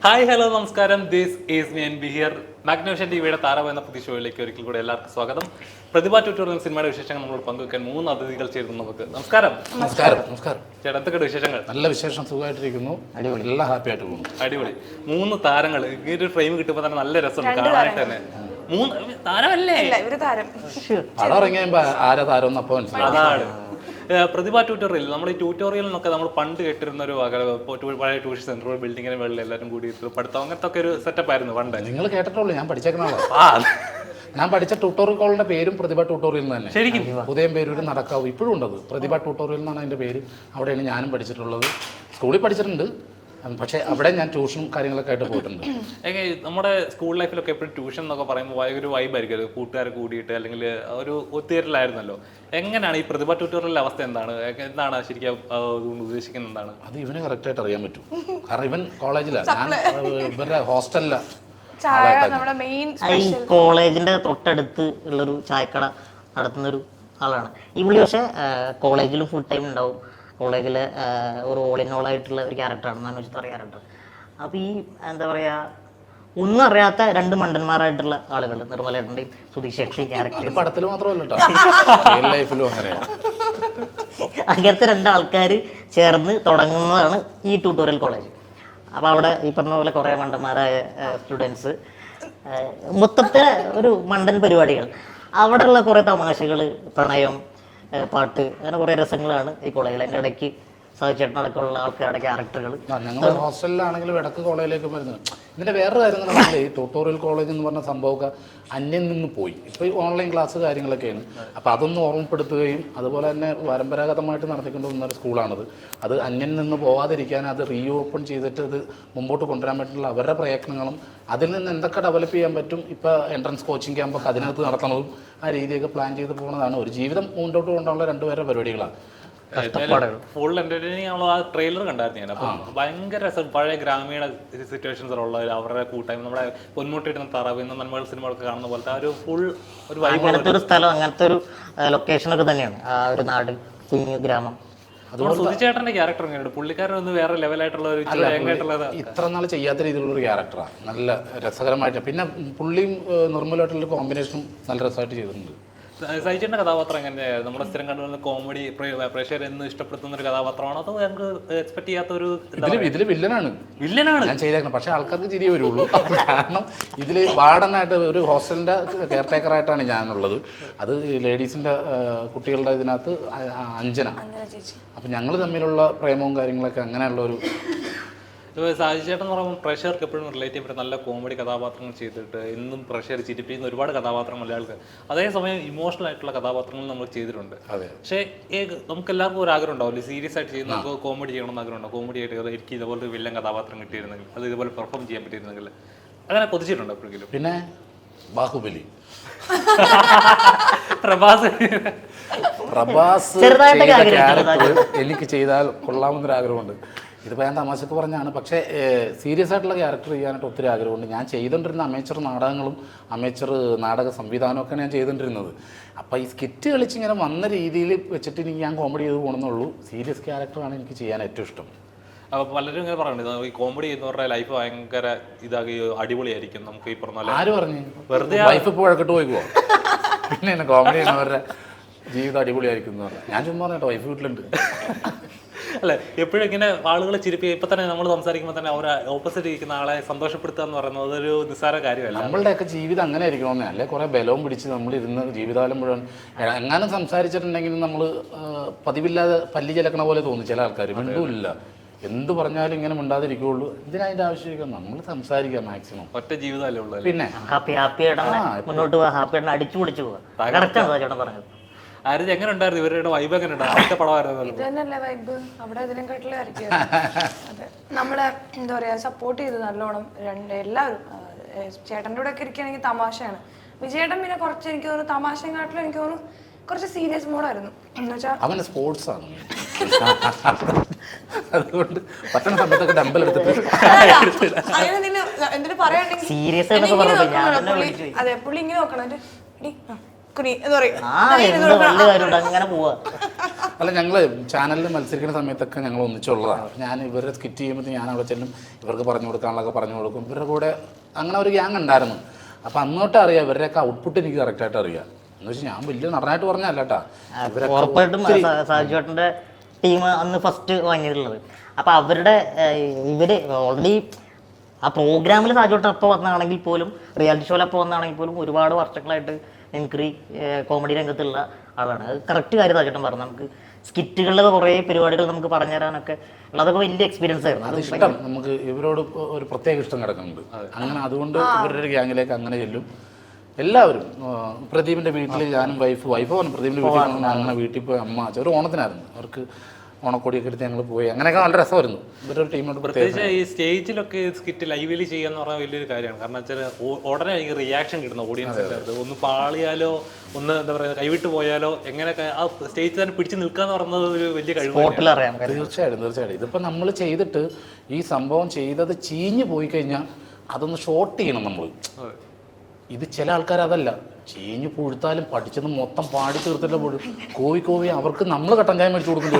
Hi hello നമസ്കാരം. This is me B here. മാഗ്നോഷൻ ടിവിയുടെ താരം എന്ന പുതിയ ഷോയിലേക്ക് ഒരിക്കൽ കൂടെ എല്ലാവർക്കും സ്വാഗതം. പ്രതിഭ ട്യൂട്ടോറിയൽ സിനിമയുടെ വിശേഷങ്ങൾ നമ്മളോട് പങ്കുവെക്കാൻ 3 അതിഥികൾ ചേരുന്നു. നമുക്ക് നമസ്കാരം. നമസ്കാരം. ചേട്ടാ, എന്തൊക്കെയാണ് വിശേഷങ്ങൾ? നല്ല വിശേഷം, സുഖമായിട്ടിരിക്കുന്നു. അടിപൊളി, എല്ലാം ഹാപ്പി ആയിട്ട് പോകുന്നു. അടിപൊളി. 3 താരങ്ങൾ ഇങ്ങനെ ഒരു ഫ്രെയിം കിട്ടുമ്പോൾ തന്നെ നല്ല രസമുണ്ട് കാണാനായിട്ട് തന്നെ. 3 താരമല്ലേ? പടം ഇറങ്ങിയപ്പോ ആരാ താരം അപ്പൊ മനസ്സിലായി. അതാണ് പ്രതിഭ ട്യൂട്ടോറിയൽ. നമ്മൾ ഈ ട്യൂട്ടോറിയലിനൊക്കെ നമ്മൾ പണ്ട് കേട്ടിരുന്ന ഒരു പഴയ ട്യൂഷൻ സെന്റർ ബിൽഡിങ്ങിന് വെള്ളം എല്ലാവരും കൂടി പഠിത്തം അങ്ങനത്തെ ഒക്കെ ഒരു സെറ്റപ്പ് ആയിരുന്നു പണ്ട്. നിങ്ങൾ കേട്ടിട്ടുള്ളൂ, ഞാൻ പഠിച്ചേക്കണോ. ഞാൻ പഠിച്ച ട്യൂട്ടോറിയൽ കോളിന്റെ പേരും പ്രതിഭ ട്യൂട്ടോറിയൽ തന്നെ. ശരിക്കും ഉദയം പേരൂര് നടക്കാവും ഇപ്പോഴും ഉണ്ടത്. പ്രതിഭ ട്യൂട്ടോറിയൽ എന്നാണ് അതിന്റെ പേര്. അവിടെയാണ് ഞാനും പഠിച്ചിട്ടുള്ളത്. സ്കൂളിൽ പഠിച്ചിട്ടുണ്ട്, പക്ഷേ അവിടെ ഞാൻ ട്യൂഷനും കാര്യങ്ങളൊക്കെ ആയിട്ട് പോയിട്ടുണ്ട്. നമ്മുടെ സ്കൂൾ ലൈഫിലൊക്കെ എപ്പോഴും ട്യൂഷൻ എന്നൊക്കെ പറയുമ്പോൾ ഒരു വൈബായിരിക്കും, കൂട്ടുകാരെ കൂടിയിട്ട് അല്ലെങ്കിൽ ഒരു ഒത്തുചേരലായിരുന്നല്ലോ. എങ്ങനെയാണ് ഈ പ്രതിഭ ട്യൂട്ടോറിയലിന്റെ അവസ്ഥ? എന്താണ് ശരിക്കും ഉദ്ദേശിക്കുന്നത്? എന്താണ് അത് ഇവന് കറക്റ്റായിട്ട് അറിയാൻ പറ്റും. കാരണം ഇവൻ കോളേജിലാണ്, ഞാൻ ഇവരുടെ ഹോസ്റ്റലിലാണ്. ഈ കോളേജിന്റെ തൊട്ടടുത്ത് ഉള്ളൊരു ചായക്കട നടത്തുന്നൊരു ആളാണ് ഈ പുള്ളി. പക്ഷെ കോളേജിലും ഫുൾ ടൈം ഉണ്ടാവും. കോളേജിലെ ഒരു ഓൾ ഇൻ ഓൾ ആയിട്ടുള്ള ഒരു ക്യാരക്ടറാണ് മനോജ് എന്ന ക്യാരക്ടർ. അപ്പോൾ ഈ എന്താ പറയുക, ഒന്നും അറിയാത്ത 2 മണ്ടന്മാരായിട്ടുള്ള ആളുകൾ, നിർമ്മലേട്ടൻ്റെയും സുധീഷ് ഷെട്ടി ക്യാരക്ടർ. പടത്തിൽ മാത്രമല്ല, ലൈഫിലും അങ്ങനെയാണ്. അങ്ങനത്തെ 2 ആൾക്കാർ ചേർന്ന് തുടങ്ങുന്നതാണ് ഈ ട്യൂട്ടോറിയൽ കോളേജ്. അപ്പോൾ അവിടെ ഈ പറഞ്ഞ പോലെ കുറേ മണ്ടന്മാരായ സ്റ്റുഡൻസ്, മൊത്തത്തെ ഒരു മണ്ടൻ പരിപാടികൾ, അവിടെയുള്ള കുറേ തമാശകൾ, പ്രണയം, പാട്ട്, അങ്ങനെ കുറേ രസങ്ങളാണ് ഈ കോളേജിൽ. അതിൻ്റെ ഇടയ്ക്ക് സഹിച്ചേട്ടനടക്കമുള്ള ആൾക്കാരുടെ ക്യാരക്ടറുകൾ. ഞങ്ങൾ ഹോസ്റ്റലിലാണെങ്കിലും ഇടയ്ക്ക് കോളേജിലേക്ക് വരുന്നത്. ഇതിൻ്റെ വേറൊരു കാര്യം എന്ന് പറഞ്ഞാൽ ഈ ട്യൂട്ടോറിയൽ കോളേജ് എന്ന് പറഞ്ഞ സംഭവമൊക്കെ അന്യം നിന്ന് പോയി. ഇപ്പോൾ ഈ ഓൺലൈൻ ക്ലാസ് കാര്യങ്ങളൊക്കെയാണ്. അപ്പോൾ അതൊന്ന് ഓർമ്മപ്പെടുത്തുകയും അതുപോലെ തന്നെ പരമ്പരാഗതമായിട്ട് നടത്തിക്കൊണ്ടുവന്ന ഒരു സ്കൂളാണത്. അത് അന്യം നിന്ന് പോകാതിരിക്കാൻ അത് റീഓപ്പൺ ചെയ്തിട്ട് അത് മുമ്പോട്ട് കൊണ്ടുവരാൻ പറ്റുള്ള അവരുടെ പ്രയത്നങ്ങളും അതിൽ നിന്ന് എന്തൊക്കെ ഡെവലപ്പ് ചെയ്യാൻ പറ്റും. ഇപ്പോൾ എൻട്രൻസ് കോച്ചിങ് ക്യാമ്പൊക്കെ അതിനകത്ത് നടത്തുന്നതും ആ രീതിയൊക്കെ പ്ലാൻ ചെയ്ത് പോകുന്നതാണ്. ഒരു ജീവിതം മുന്നോട്ട് കൊണ്ടുള്ള 2 പേരുടെ പരിപാടികളാണ്. Full entertaining. നമ്മൾ ആ ട്രെയിലർ കണ്ടായിരുന്നു ഞാൻ. അപ്പം ഭയങ്കര രസം. പഴയ ഗ്രാമീണ സിറ്റുവേഷൻസിലുള്ള അവരുടെ കൂട്ടായ്മ, നമ്മുടെ പൊന്മുട്ടിടുന്ന തറവ് എന്ന നന്മകൾ സിനിമകളൊക്കെ കാണുന്ന പോലത്തെ ഒരു ഫുൾ ഒരു അങ്ങനത്തെ ഒരു സ്ഥലം, അങ്ങനത്തെ ഒരു ലൊക്കേഷനൊക്കെ തന്നെയാണ് ആ ഒരു നാട്, കുഞ്ഞു ഗ്രാമം. അതുപോലെ സുധിച്ചേട്ടന്റെ ക്യാരക്ടർ എങ്ങനെയുണ്ട്? പുള്ളിക്കാരൻ ഒന്ന് വേറെ ലെവലായിട്ടുള്ള ഒരു ഇത്ര നാൾ ചെയ്യാത്ത രീതിയിലുള്ള ഒരു ക്യാരക്ടറാണ്. നല്ല രസകരമായിട്ട്. പിന്നെ പുള്ളിയും നിർമ്മലമായിട്ടുള്ള കോമ്പിനേഷനും നല്ല രസമായിട്ട് ചെയ്തിട്ടുണ്ട്. സഹിച്ചേട്ടന്റെ കഥാപാത്രം എങ്ങനെയായിരുന്നു? നമ്മുടെ സ്ഥിരം കണ്ടുവരുന്ന കോമഡി പ്രേക്ഷകർ എന്ന് ഇഷ്ടപ്പെടുത്തുന്ന ഒരു കഥാപാത്രമാണോ അതോ ഞങ്ങൾക്ക് എക്സ്പെക്ട് ചെയ്യാത്ത ഒരു? ഇതില് വില്ലനാണ് ഞാൻ ചെയ്തേക്കണം. പക്ഷെ ആൾക്കാർക്ക് ചിരിയേ വരുള്ളൂ. കാരണം ഇതില് വാർഡനായിട്ട് ഒരു ഹോസ്റ്റലിന്റെ കെയർ ടേക്കറായിട്ടാണ് ഞാനുള്ളത്. അത് ലേഡീസിന്റെ കുട്ടികളുടെ ഇതിനകത്ത് അഞ്ജന. അപ്പൊ ഞങ്ങൾ തമ്മിലുള്ള പ്രേമവും കാര്യങ്ങളൊക്കെ അങ്ങനെയുള്ള ഒരു. സാജിച്ചേട്ടൻ എന്ന് പറയുമ്പോൾ പ്രഷർക്ക് എപ്പോഴും റിലേറ്റ് ചെയ്യാൻ പറ്റും. നല്ല കോമഡി കഥാപാത്രങ്ങൾ ചെയ്തിട്ട് എന്നും പ്രഷർ ചിരിപ്പിക്കുന്ന ഒരുപാട് കഥാപാത്രങ്ങൾ മലയാളികൾ. അതേസമയം ഇമോഷണൽ ആയിട്ടുള്ള കഥാപാത്രങ്ങൾ നമ്മൾ ചെയ്തിട്ടുണ്ട്. പക്ഷേ നമുക്ക് എല്ലാവർക്കും ഒരു ആഗ്രഹം ഉണ്ടാവില്ല, സീരിയസ് ആയിട്ട് ചെയ്യുന്ന നമുക്ക് കോമഡി ചെയ്യണമെന്ന് ആഗ്രഹം ഉണ്ടാവും. കോമഡി ആയിട്ട് എനിക്ക് ഇതുപോലെ ഒരു വില്ലൻ കഥാപാത്രം കിട്ടിയിരുന്നെങ്കിൽ, അത് ഇതുപോലെ പെർഫോം ചെയ്യാൻ പറ്റിയിരുന്നെങ്കിൽ, അങ്ങനെ കൊതിച്ചിട്ടുണ്ടോ എപ്പോഴെങ്കിലും? പിന്നെ ബാഹുബലി, പ്രഭാസ് എനിക്ക് ചെയ്താൽ കൊള്ളാമെന്നൊരു ആഗ്രഹമുണ്ട്. ഇതിപ്പോൾ ഞാൻ തമാശക്ക് പറഞ്ഞാണ്. പക്ഷേ സീരിയസ് ആയിട്ടുള്ള ക്യാരക്ടർ ചെയ്യാനായിട്ട് ഒത്തിരി ആഗ്രഹമുണ്ട്. ഞാൻ ചെയ്തുകൊണ്ടിരുന്ന അമേച്ചർ നാടകങ്ങളും അമേച്ചർ നാടക സംവിധാനമൊക്കെയാണ് ഞാൻ ചെയ്തുകൊണ്ടിരുന്നത്. അപ്പോൾ ഈ സ്കിറ്റ് കളിച്ചിങ്ങനെ വന്ന രീതിയിൽ വെച്ചിട്ട് എനിക്ക് ഞാൻ കോമഡി ചെയ്ത് പോകണമെന്നുള്ളൂ. സീരിയസ് ക്യാരക്ടറാണ് എനിക്ക് ചെയ്യാൻ ഏറ്റവും ഇഷ്ടം. അപ്പോൾ പലരും ഇങ്ങനെ പറയുന്നത് ഈ കോമഡി ചെയ്യുന്നവരുടെ ലൈഫ് ഭയങ്കര ഇതാക്കി അടിപൊളിയായിരിക്കും. നമുക്ക് ഈ പറഞ്ഞ ആര് പറഞ്ഞു? വെറുതെ ലൈഫ് ഇപ്പോൾ വഴക്കിട്ട് പോയി പോവാം. പിന്നെ കോമഡി ചെയ്യുന്നവരുടെ ജീവിതം അടിപൊളിയായിരിക്കും എന്ന് പറഞ്ഞാൽ ഞാൻ ചുമ്മാ കേട്ടോ, വൈഫ് വീട്ടിലുണ്ട്. അല്ലെ, എപ്പോഴും ഇങ്ങനെ ആളുകളെ ചിരിപ്പിക്കുക. ഇപ്പൊ തന്നെ നമ്മൾ സംസാരിക്കുമ്പോൾ തന്നെ അവരെ ഓപ്പോസിറ്റ് ഇരിക്കുന്ന ആളെ സന്തോഷപ്പെടുത്തുക എന്ന് പറയുന്നത് അതൊരു നിസ്സാര കാര്യമല്ല. നമ്മളുടെയൊക്കെ ജീവിതം അങ്ങനെ ആയിരിക്കണമെന്നേ. അല്ലെ കുറെ ബലവും പിടിച്ച് നമ്മളിരുന്ന് ജീവിതകാലം മുഴുവൻ എങ്ങാനും സംസാരിച്ചിട്ടുണ്ടെങ്കിൽ നമ്മൾ പതിവില്ലാതെ പല്ലി ചിലക്കണ പോലെ തോന്നും ചില ആൾക്കാർ. മിണ്ടൂല്ല, എന്ത് പറഞ്ഞാലും ഇങ്ങനെ മിണ്ടാതിരിക്കുകയുള്ളൂ. ഇതിനതിന്റെ ആവശ്യമില്ല, നമ്മൾ സംസാരിക്കുക മാക്സിമം. ഒറ്റ ജീവിതമല്ലേ ഉള്ളത്. പിന്നെ മുന്നോട്ട് പോവാ, ഹാപ്പിയായിട്ട് അടിച്ചു പൊളിച്ചു പോവാ. ആരും എങ്ങനെ ഉണ്ടായിരുന്നു? ഇവരുടെ വൈബ് എങ്ങനെ ഉണ്ടായിരുന്നു? അടുത്ത പടമായിരുന്നു ഇതന്നെയല്ലേ വൈബ്? അവിടെ ഇതിനെക്കാട്ടിലായിരിക്കും. അതെ, നമ്മളെ എന്താ പറയാ സപ്പോർട്ട് ചെയ്ത് നല്ലോണം എല്ലാവരും. ചേട്ടൻ്റെ കൂടെ ഒക്കെ ഇരിക്കുകയാണെങ്കിൽ തമാശയാണ്. വിജയേട്ടൻ പിന്നെ കുറച്ച് എനിക്ക് തോന്നുന്നു തമാശയെക്കാട്ടിലും എനിക്ക് തോന്നുന്നു കുറച്ച് സീരിയസ് മോഡായിരുന്നു. എന്ന് വെച്ചാൽ അവന് സ്പോർട്സ് ആണ്, അതുകൊണ്ട് പറ്റുന്ന സമയത്തൊക്കെ ഡമ്പൽ എടുത്തിട്ട് അങ്ങനെ നിന്നെ എന്തിനു പറയാണെങ്കിൽ അതെ പുള്ളി ഇങ്ങനെ നോക്കണം. അല്ല ഞങ്ങൾ ചാനലിൽ മത്സരിക്കുന്ന സമയത്തൊക്കെ ഞങ്ങൾ ഒന്നിച്ചുള്ളതാണ്. ഞാൻ ഇവരെ സ്കിറ്റ് ചെയ്യുമ്പോൾ ഞാൻ അവിടെ ചെല്ലും, ഇവർക്ക് പറഞ്ഞു കൊടുക്കാനുള്ളതൊക്കെ പറഞ്ഞു കൊടുക്കും. ഇവരുടെ കൂടെ അങ്ങനെ ഒരു ഗ്യാങ് ഉണ്ടായിരുന്നു. അപ്പോൾ അന്നോട്ട് അറിയാം ഇവരുടെയൊക്കെ ഔട്ട്പുട്ട് എനിക്ക് കറക്റ്റായിട്ട് അറിയാം. എന്ന് വെച്ചാൽ ഞാൻ വലിയ നടനായിട്ട് പറഞ്ഞല്ല കേട്ടാ. ഉറപ്പായിട്ടും സാജുവേട്ടൻ്റെ ടീം അന്ന് ഫസ്റ്റ് വാങ്ങിയിട്ടുള്ളത്. അപ്പോൾ അവരുടെ ഇവർ ഓൾറെഡി ആ പ്രോഗ്രാമിൽ സാജുവേട്ടൻ അപ്പോൾ വന്നാണെങ്കിൽ പോലും റിയാലിറ്റി ഷോയിലപ്പോൾ വന്നാണെങ്കിൽ പോലും ഒരുപാട് വർഷങ്ങളായിട്ട് മിമിക്രി കോമഡി രംഗത്തുള്ള ആളാണ്. അത് കറക്റ്റ് കാര്യം സാജുവേട്ടൻ പറഞ്ഞു. നമുക്ക് സ്കിറ്റുകളിലൊക്കെ കുറേ പരിപാടികൾ നമുക്ക് പറഞ്ഞു തരാനൊക്കെ അതൊക്കെ വലിയ എക്സ്പീരിയൻസ് ആയിരുന്നു. അത് ഇഷ്ടം നമുക്ക് ഇവരോട് ഒരു പ്രത്യേക ഇഷ്ടം കിടക്കുന്നുണ്ട്. അങ്ങനെ അതുകൊണ്ട് ഇവരുടെ ഒരു ഗ്യാങ്ങിലേക്ക് അങ്ങനെ ചെല്ലും എല്ലാവരും. പ്രദീപിൻ്റെ വീട്ടിൽ ഞാനും വൈഫ് പറഞ്ഞു പ്രദീപിൻ്റെ വീട്ടിൽ അങ്ങനെ വീട്ടിൽ പോയി അമ്മ ഒരു ഓണത്തിനായിരുന്നു അവർക്ക് ഓണക്കോടിയൊക്കെ എടുത്ത് ഞങ്ങൾ പോയി. അങ്ങനെയൊക്കെ നല്ല രസമായിരുന്നു. ഇവരുടെ ടീമോട് പ്രത്യേകിച്ച് ഈ സ്റ്റേജിലൊക്കെ സ്കിറ്റ് ലൈവിൽ ചെയ്യാന്ന് പറഞ്ഞാൽ വലിയൊരു കാര്യമാണ്. കാരണം വെച്ചാൽ ഉടനെ എനിക്ക് റിയാക്ഷൻ കിട്ടുന്ന ഓഡിയൻസിൻ്റെ അടുത്ത്. ഒന്ന് പാളിയാലോ ഒന്ന് എന്താ പറയുക കൈവിട്ട് പോയാലോ എങ്ങനെയൊക്കെ ആ സ്റ്റേജ് തന്നെ പിടിച്ച് നിൽക്കാന്ന് പറയുന്നത് ഒരു വലിയ കഴിവ്. തീർച്ചയായിട്ടും ഇതിപ്പോൾ നമ്മൾ ചെയ്തിട്ട് ഈ സംഭവം ചെയ്തത് ചീഞ്ഞ് പോയി കഴിഞ്ഞാൽ അതൊന്ന് ഷോർട്ട് ചെയ്യണം നമ്മൾ. ഇത് ചില ആൾക്കാർ അതല്ല, ചീഞ്ഞ് പുഴുത്താലും പഠിച്ചത് മൊത്തം പാടി തീർത്തില്ല പോലും കോവി അവർക്ക് നമ്മൾ കട്ടൻ ചായ മേടിച്ചു കൊടുക്കേണ്ടി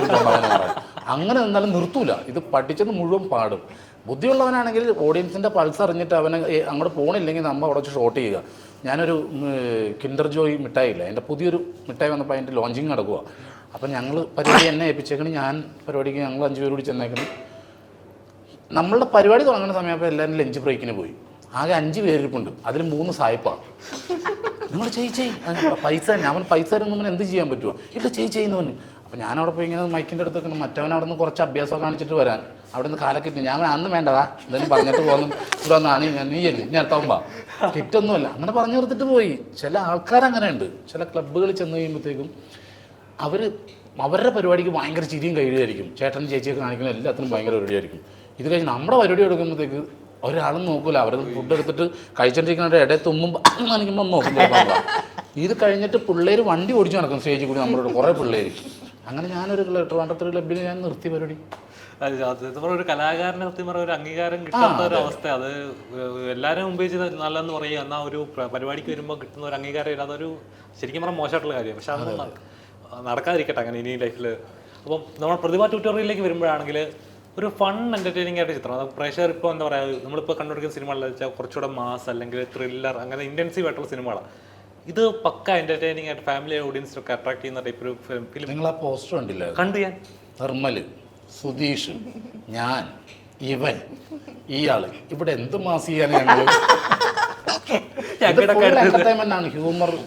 അങ്ങനെ നിന്നാലും നിർത്തൂല. ഇത് പഠിച്ചത് മുഴുവൻ പാടും. ബുദ്ധിയുള്ളവനാണെങ്കിൽ ഓഡിയൻസിൻ്റെ പൾസ് അറിഞ്ഞിട്ട് അവന് അങ്ങോട്ട് പോകണില്ലെങ്കിൽ നമ്മൾ അവിടെ വെച്ച് ഷോട്ട് ചെയ്യുക. ഞാനൊരു കിൻഡർ ജോയ് മിഠായി ഇല്ല, എൻ്റെ പുതിയൊരു മിഠായി വന്നപ്പോൾ അതിൻ്റെ ലോഞ്ചിങ് നടക്കുക. അപ്പം ഞങ്ങൾ പരിപാടി എന്നെ ഏൽപ്പിച്ചേക്കണം. ഞാൻ പരിപാടിക്ക് ഞങ്ങൾ 5 പേര് കൂടി ചെന്നേക്കണം. നമ്മളുടെ പരിപാടി തുടങ്ങുന്ന സമയപ്പോൾ എല്ലാവരും ലഞ്ച് ബ്രേക്കിന് പോയി. ആകെ 5 പേരിപ്പുണ്ട്, അതിൽ 3 സായിപ്പാണ്. നിങ്ങൾ ചെയ് പൈസ ഞാൻ പൈസ തരുന്നവന് എന്ത് ചെയ്യാൻ പറ്റുമോ? ഇല്ല ചെയ്യുന്നു പറഞ്ഞു. അപ്പോൾ ഞാനവിടെ പോയി ഇങ്ങനെ മൈക്കിൻ്റെ അടുത്തൊക്കെ മറ്റവൻ അവിടെ നിന്ന് കുറച്ച് അഭ്യാസം കാണിച്ചിട്ട് വരാൻ അവിടെ നിന്ന് കാലക്കിട്ട് ഞാൻ അന്ന് വേണ്ടതാ എന്തെങ്കിലും പറഞ്ഞിട്ട് പോകുന്നു ഇവിടെ വന്നാണ് നീയല്ലേ ഞാൻ അടുത്താവുമ്പോൾ കിറ്റൊന്നുമല്ല അങ്ങനെ പറഞ്ഞു നിർത്തിട്ട് പോയി. ചില ആൾക്കാരങ്ങനെയുണ്ട്. ചില ക്ലബ്ബുകളിൽ ചെന്ന് കഴിയുമ്പോഴത്തേക്കും അവരുടെ പരിപാടിക്ക് ഭയങ്കര ചിരിയും കഴിയുമായിരിക്കും. ചേട്ടൻ ചേച്ചിയൊക്കെ കാണിക്കുന്ന എല്ലാത്തിനും ഭയങ്കര പരിപാടിയായിരിക്കും. ഇത് കഴിഞ്ഞ് നമ്മുടെ പരിപാടി എടുക്കുമ്പോഴത്തേക്ക് ഒരാളും നോക്കൂല. അവർ ഫുഡ് എടുത്തിട്ട് കഴിച്ചോണ്ടിരിക്കുന്ന ഇടയിൽ തുമ്മുമ്പോൾ കാണിക്കുമ്പോൾ നോക്കുമ്പോൾ ഇത് കഴിഞ്ഞിട്ട് പിള്ളേർ വണ്ടി ഓടിച്ചു നടക്കും സ്റ്റേജിൽ കൂടി നമ്മളോട് കുറേ പിള്ളേർ. അങ്ങനെ ഞാനൊരു ട്രിവാൻഡ്രത്ത് ക്ലബ്ബിൽ ഞാൻ നിർത്തി പരിപാടി. ഒരു കലാകാരനെ സത്യം പറഞ്ഞ ഒരു അംഗീകാരം കിട്ടാത്ത ഒരു അവസ്ഥ. അത് എല്ലാവരും മുമ്പ് നല്ലതെന്ന് പറയുക, എന്നാൽ ഒരു പരിപാടിക്ക് വരുമ്പോൾ കിട്ടുന്ന ഒരു അംഗീകാരം അതൊരു ശരിക്കും പറഞ്ഞാൽ മോശമായിട്ടുള്ള കാര്യമാണ്. പക്ഷെ അത് നടക്കാതിരിക്കട്ടെ അങ്ങനെ ഇനി ലൈഫിൽ. അപ്പം നമ്മൾ പ്രതിഭ ട്യൂട്ടോറിയലിലേക്ക് വരുമ്പോഴാണെങ്കിൽ ഒരു ഫൺ എൻ്റർടൈനിങ് ആയിട്ട് ചിത്രം. അത് പ്രഷർ ഇപ്പോൾ എന്താ പറയുക നമ്മളിപ്പോൾ കണ്ടുപിടിക്കുന്ന സിനിമകളെന്ന് വെച്ചാൽ കുറച്ചുകൂടെ മാസ് അല്ലെങ്കിൽ ത്രില്ലർ അങ്ങനെ ഇൻറ്റൻസീവ് ആയിട്ടുള്ള സിനിമകളാണ്. ഇത് പക്ക എൻ്റർടൈനിങ് ആയിട്ട് ഫാമിലി ഓഡിയൻസിനൊക്കെ അട്രാക്ട് ചെയ്യുന്ന ടൈപ്പ് ഒരു ഫിലിം. നിങ്ങൾ ആ പോസ്റ്റർ കണ്ടില്ല? കണ്ടു ഞാൻ. നിർമ്മല്, സുധീഷ്, ഞാൻ, ഇവൻ, ഇയാള് ഇവിടെ എന്ത് മാസ് ചെയ്യാൻ ഞങ്ങൾ എന്റർടൈൻമെന്റ് ആണ്.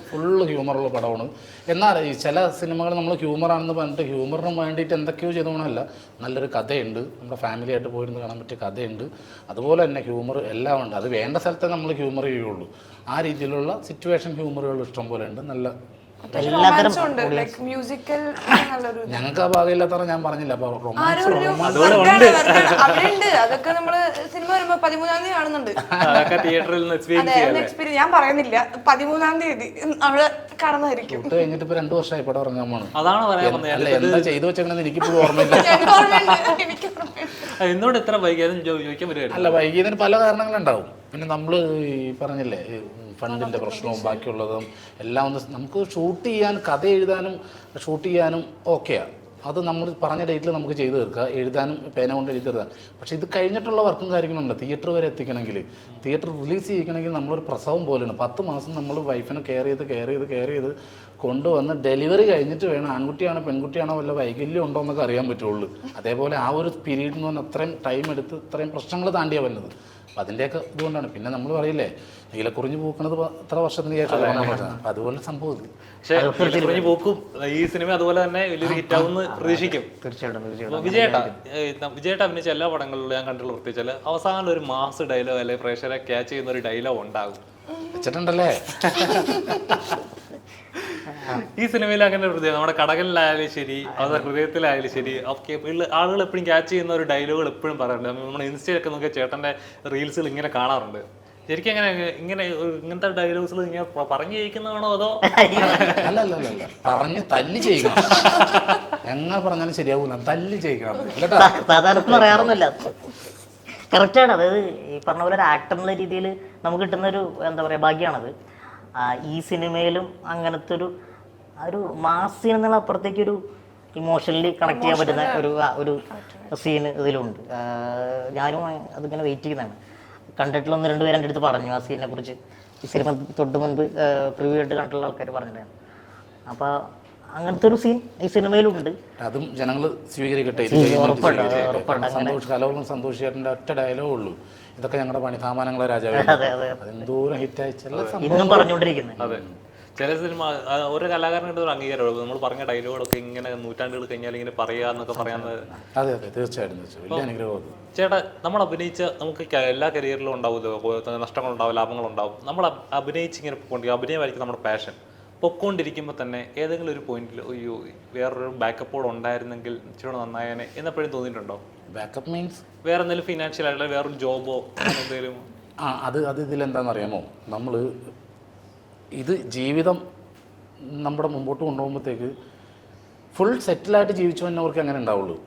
ഫുള്ള് ഹ്യൂമറുള്ള പടമാണ്. എന്നാൽ ഈ ചില സിനിമകൾ നമ്മൾ ഹ്യൂമറാണെന്ന് പറഞ്ഞിട്ട് ഹ്യൂമറിന് വേണ്ടിയിട്ട് എന്തൊക്കെയോ ചെയ്തോണല്ല. നല്ലൊരു കഥയുണ്ട്, നമ്മുടെ ഫാമിലി ആയിട്ട് പോയിരുന്ന് കാണാൻ പറ്റിയ കഥയുണ്ട്. അതുപോലെ തന്നെ ഹ്യൂമർ എല്ലാം ഉണ്ട്. അത് വേണ്ട സ്ഥലത്തെ നമ്മൾ ഹ്യൂമർ ചെയ്യുള്ളൂ. ആ രീതിയിലുള്ള സിറ്റുവേഷൻ ഹ്യൂമറുകൾ ഇഷ്ടം പോലെ ഉണ്ട്. നല്ല ഞങ്ങൾക്ക് ആ ഭാഗമില്ലാത്ത ഞാൻ പറഞ്ഞില്ല. അപ്പൊ അതൊക്കെ നമ്മള് സിനിമ വരുമ്പോ 13-ാം തീയതി കാണുന്നുണ്ട്. ഞാൻ പറയുന്നില്ല, 13-ാം തീയതി അവിടെ കാണുന്നതായിരിക്കും. കഴിഞ്ഞിട്ട് ഇപ്പൊ 2 വർഷമായി പടം ഇറങ്ങാൻ പോണ്. അതാണ് എന്താ ചെയ്തു വെച്ചേക്കണെന്ന് എനിക്കിപ്പോഴും ഓർമ്മയില്ല. എന്നോട് എത്ര വൈകിയതും ചോദിക്കാൻ പറ്റുമായിരുന്നു. അല്ല വൈകിയതിന് പല കാരണങ്ങളുണ്ടാവും. പിന്നെ നമ്മൾ ഈ പറഞ്ഞില്ലേ ഫണ്ടിൻ്റെ പ്രശ്നവും ബാക്കിയുള്ളതും എല്ലാം ഒന്ന് നമുക്ക് ഷൂട്ട് ചെയ്യാൻ കഥ എഴുതാനും ഷൂട്ട് ചെയ്യാനും ഓക്കെയാണ്. അത് നമ്മൾ പറഞ്ഞ ഡേറ്റിൽ നമുക്ക് ചെയ്ത് തീർക്കുക, എഴുതാനും പേന കൊണ്ട് എഴുതി തീർക്കാം. പക്ഷേ ഇത് കഴിഞ്ഞിട്ടുള്ള വർക്കും കാര്യങ്ങളുണ്ട്. തിയേറ്റർ വരെ എത്തിക്കണമെങ്കിൽ, തിയേറ്റർ റിലീസ് ചെയ്യിക്കണമെങ്കിൽ നമ്മളൊരു പ്രസവം പോലെയാണ്. 10 മാസം നമ്മൾ വൈഫിനെ കെയർ ചെയ്ത് കൊണ്ടുവന്ന് ഡെലിവറി കഴിഞ്ഞിട്ട് വേണം ആൺകുട്ടിയാണോ പെൺകുട്ടിയാണോ വല്ല വൈകല്യം ഉണ്ടോ എന്നൊക്കെ അറിയാൻ പറ്റുള്ളൂ. അതേപോലെ ആ ഒരു പീരീഡ് എന്ന് പറഞ്ഞാൽ അത്രയും ടൈം എടുത്ത് ഇത്രയും പ്രശ്നങ്ങൾ താണ്ടിയാണ് വരുന്നത്. അപ്പം അതിൻ്റെയൊക്കെ ഇതുകൊണ്ടാണ്. പിന്നെ നമ്മൾ പറയില്ലേ നീലക്കുറിഞ്ഞ് പൂക്കുന്നത് എത്ര വർഷത്തിന് ശേഷം അപ്പം അതുപോലെ സംഭവം. പോക്കും ഈ സിനിമ അതുപോലെ തന്നെ വലിയൊരു ഹിറ്റ് ആവുമെന്ന് പ്രതീക്ഷിക്കും. തീർച്ചയായിട്ടും. വിജയേട്ട അഭിനയിച്ച എല്ലാ പടങ്ങളിലും ഞാൻ കണ്ടുള്ള പ്രത്യേകിച്ചാൽ അവസാനം ഒരു മാസ് ഡയലോഗ് അല്ലെങ്കിൽ പ്രേക്ഷകരെ ക്യാച്ച് ചെയ്യുന്ന ഒരു ഡയലോഗ് ഉണ്ടാകും. വെച്ചിട്ടുണ്ടല്ലേ? ഈ സിനിമയിൽ അങ്ങനെ ഒരു നമ്മുടെ കടകളിലായാലും ശരി അവരുടെ ഹൃദയത്തിലായാലും ശരി ഒക്കെ ആളുകൾ എപ്പോഴും ക്യാച്ച് ചെയ്യുന്ന ഒരു ഡയലോഗുകൾ എപ്പോഴും പറയാറുണ്ട്. നമ്മുടെ ഇൻസ്റ്റയിലൊക്കെ നോക്കിയാൽ ചേട്ടൻ്റെ റീൽസുകൾ ഇങ്ങനെ കാണാറുണ്ട്. ശരിക്കും ഇങ്ങനത്തെ ഡയലോഗ്സുകൾ ഇങ്ങനെ പറഞ്ഞു ജയിക്കുന്നതാണോ അതോ അല്ല പറഞ്ഞ് തല്ലി ചെയ്യിക്കണം? എങ്ങനെ പറഞ്ഞാലും ശരിയാവൂല, തല്ലി ചെയ്യിക്കണം. സാധാരണ പറയാറൊന്നുമില്ല. കറക്റ്റാണ്. അതായത് ഈ പറഞ്ഞ പോലെ ഒരു ആക്ടർ എന്നുള്ള രീതിയിൽ നമുക്ക് കിട്ടുന്നൊരു എന്താ പറയുക ഭാഗ്യമാണത്. ഈ സിനിമയിലും അങ്ങനത്തെ ഒരു മാസ് സീൻ എന്നുള്ള അപ്പുറത്തേക്കൊരു ഇമോഷണലി കണക്ട് ചെയ്യാൻ പറ്റുന്ന ഒരു സീൻ ഇതിലുണ്ട്. ഞാനും അതിങ്ങനെ വെയിറ്റ് ചെയ്യുന്നതാണ്. കണ്ടിട്ടുള്ള 1-2 പേര് എൻ്റെ അടുത്ത് പറഞ്ഞു ആ സീനിനെ കുറിച്ച്. ഈ സിനിമ തൊട്ട് മുൻപ് പ്രിവ്യൂ ആയിട്ട് കണ്ടിട്ടുള്ള ആൾക്കാർ പറഞ്ഞിട്ടാണ്. അപ്പോൾ അങ്ങനത്തെ ഒരു സീൻ ഈ സിനിമയിലുണ്ട്. അതും ജനങ്ങൾ സ്വീകരിക്കട്ടെ. കലോളം സന്തോഷിച്ചേട്ടൻ്റെ ഒറ്റ ഡയലോഗേ ഉള്ളൂ, ഇതൊക്കെ ഞങ്ങളുടെ പണി സാമാനങ്ങളെ രാജാവ്. അതെന്തോരം ഹിറ്റ് അയച്ചല്ല ഇന്നും പറഞ്ഞുകൊണ്ടിരിക്കുന്നത്. അതെ, ചില സിനിമ ഒരു കലാകാരൻ്റെ ഒരു അംഗീകാരമുള്ളൂ. നമ്മൾ പറഞ്ഞ ഡയലോഗുകളൊക്കെ ഇങ്ങനെ നൂറ്റാണ്ടുകൾ കഴിഞ്ഞാൽ ഇങ്ങനെ പറയുക എന്നൊക്കെ പറയാവുന്നത്. അതെ അതെ തീർച്ചയായിട്ടും വലിയ അനുഗ്രഹം. ചേട്ടാ, നമ്മൾ അഭിനയിച്ച നമുക്ക് എല്ലാ കരിയറിലും ഉണ്ടാവുമല്ലോ, നഷ്ടങ്ങളുണ്ടാവും, ലാഭങ്ങളുണ്ടാവും. നമ്മൾ അഭിനയിച്ച് ഇങ്ങനെ പൊക്കോണ്ടിരിക്കും. അഭിനയമായിരിക്കും നമ്മുടെ പാഷൻ. പൊക്കോണ്ടിരിക്കുമ്പോൾ തന്നെ ഏതെങ്കിലും ഒരു പോയിന്റിൽ അയ്യോ വേറൊരു ബാക്കപ്പോട് ഉണ്ടായിരുന്നെങ്കിൽ ഇച്ചിരി നന്നായേനെ എന്നെപ്പോഴും തോന്നിയിട്ടുണ്ടോ? ബാക്കപ്പ് മീൻസ് വേറെ എന്തെങ്കിലും ഫിനാൻഷ്യൽ ആയിട്ടുള്ള വേറൊരു ജോബോ എന്തെങ്കിലും? അത് ഇതിലെന്താണെന്നറിയാമോ, നമ്മൾ ഇത് ജീവിതം നമ്മുടെ മുമ്പോട്ട് കൊണ്ടുപോകുമ്പോഴത്തേക്ക് ഫുൾ സെറ്റിലായിട്ട് ജീവിച്ചു വന്നവർക്ക് അങ്ങനെ ഉണ്ടാവുള്ളൂ.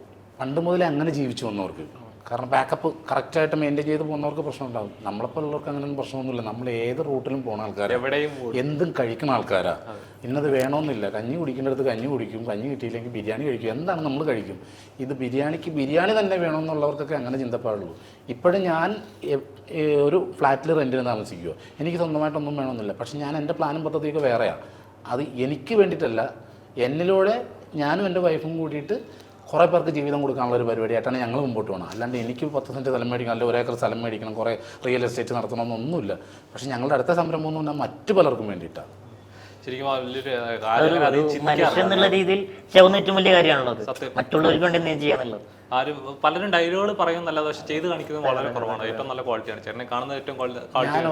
പണ്ട് മുതലേ അങ്ങനെ ജീവിച്ചു വന്നവർക്ക്. കാരണം ബാക്കപ്പ് കറക്റ്റായിട്ട് മെയിൻറ്റെയിൻ ചെയ്ത് പോകുന്നവർക്ക് പ്രശ്നം ഉണ്ടാകും. നമ്മളെപ്പോലുള്ളവർക്ക് അങ്ങനെയൊന്നും പ്രശ്നമൊന്നുമില്ല. നമ്മൾ ഏത് റൂട്ടിലും പോകുന്ന ആൾക്കാരാണ്, എവിടെയും എന്തും കഴിക്കുന്ന ആൾക്കാരാണ്. ഇന്നത് വേണമെന്നില്ല. കഞ്ഞി കുടിക്കേണ്ടടുത്ത് കഞ്ഞി കുടിക്കും, കഞ്ഞി കിട്ടിയില്ലെങ്കിൽ ബിരിയാണി കഴിക്കും, എന്താണ് നമ്മൾ കഴിക്കും. ഇത് ബിരിയാണി തന്നെ വേണമെന്നുള്ളവർക്കൊക്കെ അങ്ങനെ ചിന്തപ്പാടുള്ളൂ. ഇപ്പോഴും ഞാൻ ഒരു ഫ്ലാറ്റിൽ റെൻറ്റിന് താമസിക്കുമോ, എനിക്ക് സ്വന്തമായിട്ടൊന്നും വേണമെന്നില്ല. പക്ഷെ ഞാൻ എൻ്റെ പ്ലാനും പദ്ധതിയൊക്കെ വേറെയാണ്. അത് എനിക്ക് വേണ്ടിയിട്ടല്ല, എന്നിലൂടെ ഞാനും എൻ്റെ വൈഫും കൂടിയിട്ട് കുറേ പേർക്ക് ജീവിതം കൊടുക്കാനുള്ള ഒരു പരിപാടിയായിട്ടാണ് ഞങ്ങൾ മുമ്പോട്ട് പോകണം. അല്ലാണ്ട് എനിക്ക് 10 സെൻറ്റ് സ്ഥലം മേടിക്കണം, അല്ലെങ്കിൽ 1 ഏക്കർ സ്ഥലം മേടിക്കണം, കുറേ റിയൽ എസ്റ്റേറ്റ് നടത്തണമെന്നൊന്നുമില്ല. പക്ഷേ ഞങ്ങളുടെ അടുത്ത സംരംഭം എന്ന് പറഞ്ഞാൽ മറ്റു പലർക്കും വേണ്ടിയിട്ടാണ്. ശരിക്കും മനുഷ്യൻ എന്നുള്ള രീതിയിൽ ചെയ്യുന്ന ഏറ്റവും വലിയ കാര്യമാണല്ലോ മറ്റുള്ളവർക്ക് വേണ്ടി എന്തെങ്കിലും ചെയ്യാന്നുള്ളത്. പലരും ഡയലോഗുകൾ പറയുന്നതല്ലാതെ പക്ഷെ ചെയ്ത് കാണിക്കുന്നത് വളരെ കുറവാണ്. ഏറ്റവും നല്ല ക്വാളിറ്റിയാണ് ചേട്ടനെ കാണുന്നത്. ഏറ്റവും ഞാൻ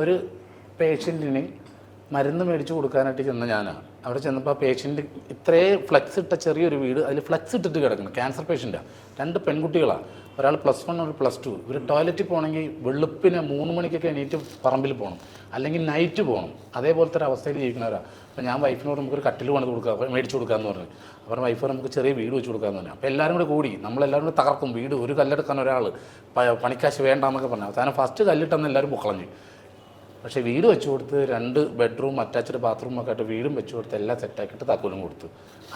ഒരു പേഷ്യൻറ്റിന് മരുന്ന് മേടിച്ച് കൊടുക്കാനായിട്ട് ചെന്ന ഞാനാണ്. അവിടെ ചെന്നപ്പോൾ ആ പേഷ്യൻ്റ് ഇത്രേ ഫ്ലെക്സ് ഇട്ട ചെറിയൊരു വീട്, അതിൽ ഫ്ലെക്സ് ഇട്ടിട്ട് കിടക്കണം. ക്യാൻസർ പേഷ്യൻ്റാണ്. 2 പെൺകുട്ടികളാണ്, ഒരാൾ +1 ഒരു +2. ഇവർ ടോയ്ലറ്റിൽ പോകണമെങ്കിൽ വെളുപ്പിന് 3 മണിക്കൊക്കെ എണീറ്റ് പറമ്പിൽ പോകണം, അല്ലെങ്കിൽ നൈറ്റ് പോകണം. അതേപോലത്തെ ഒരു അവസ്ഥയിൽ ജീവിക്കുന്നവരാണ്. അപ്പോൾ ഞാൻ വൈഫിനോട് നമുക്കൊരു കട്ടിൽ പണിത് കൊടുക്കുക, മേടിച്ച് കൊടുക്കാമെന്ന് പറഞ്ഞു. അപ്പോൾ വൈഫ് നമുക്ക് ചെറിയ വീട് വെച്ച് കൊടുക്കാമെന്ന് പറഞ്ഞു. അപ്പോൾ എല്ലാവരും കൂടി നമ്മളെല്ലാവരും കൂടി തകർക്കും വീട്. ഒരു കല്ലെടുക്കാൻ ഒരാൾ പണിക്കാശ് വേണ്ടാന്നൊക്കെ പറഞ്ഞു. അവസാനം ഫസ്റ്റ് കല്ലിട്ടെന്ന് എല്ലാവരും പൊക്കളഞ്ഞു. പക്ഷേ വീട് വെച്ച് കൊടുത്ത് 2 ബെഡ്റൂം അറ്റാച്ച്ഡ് ബാത്റൂമൊക്കെ ആയിട്ട് വീടും വെച്ച് കൊടുത്ത് എല്ലാം സെറ്റാക്കിയിട്ട് താക്കോലും കൊടുത്തു.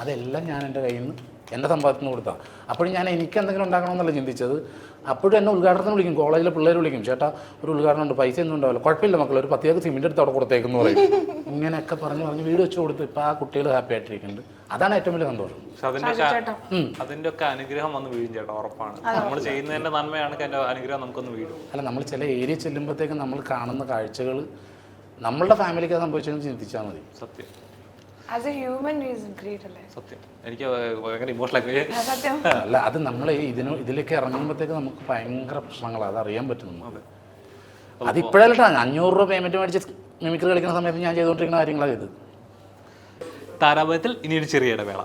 അതെല്ലാം ഞാൻ എൻ്റെ കയ്യിൽ നിന്ന് എൻ്റെ സമ്പാദത്തിൽ നിന്ന് കൊടുത്താണ്. അപ്പോഴും ഞാൻ എനിക്ക് എന്തെങ്കിലും ഉണ്ടാക്കണമെന്നല്ല ചിന്തിച്ചത്. അപ്പോഴും എന്നെ ഉദ്ഘാടനത്തിന് വിളിക്കും, കോളേജിലെ പിള്ളേർ വിളിക്കും, ചേട്ടാ ഒരു ഉദ്ഘാടനം ഉണ്ട്, പൈസ ഒന്നും ഉണ്ടാവില്ല, കുഴപ്പമില്ല മക്കൾ, ഒരു 10 സിമെൻ്റ് എടുത്ത് അവിടെ കൊടുത്തേക്കെന്ന് പറയും. ഇങ്ങനെയൊക്കെ പറഞ്ഞ് വീട് വെച്ച് കൊടുത്ത് ഇപ്പോൾ ആ കുട്ടികൾ ഹാപ്പി ആയിട്ടിരിക്കുന്നുണ്ട്. അതാണ് ഏറ്റവും വലിയ സന്തോഷം. അതിൻ്റെ ഒക്കെ അനുഗ്രഹം വന്ന് വീഴും ചേട്ടാ, ഉറപ്പാണ്. നമ്മൾ ചെയ്യുന്നതിൻ്റെ നന്മയാണ് അതിൻ്റെ അനുഗ്രഹം നമുക്കൊന്ന് വീഴും. അല്ല, നമ്മൾ ചില ഏരിയ ചെല്ലുമ്പോഴത്തേക്കും നമ്മൾ കാണുന്ന കാഴ്ചകൾ നമ്മളുടെ ഫാമിലിക്ക് സംഭവിച്ചതെന്ന് ചിന്തിച്ചാൽ മതി. സത്യം. As a human is great അല്ലേ? സത്യം. എനിക്ക് ഭയങ്കര ഇമോഷണൽ. അല്ല, അത് നമ്മൾ ഇതിലേക്ക് ഇറങ്ങുമ്പോഴത്തേക്ക് നമുക്ക് ഭയങ്കര പ്രശ്നങ്ങളാണ്, അത് അറിയാൻ പറ്റുന്നു. അതിപ്പോഴല്ല 500 രൂപ പേയ്മെൻറ്റ് മേടിച്ച് മിമിക്രി കളിക്കുന്ന സമയത്ത് ഞാൻ ചെയ്തുകൊണ്ടിരിക്കുന്ന കാര്യങ്ങളാണ് ഇത്. താരാപഥത്തിൽ ഇനിയൊരു ചെറിയ ഇടവേള.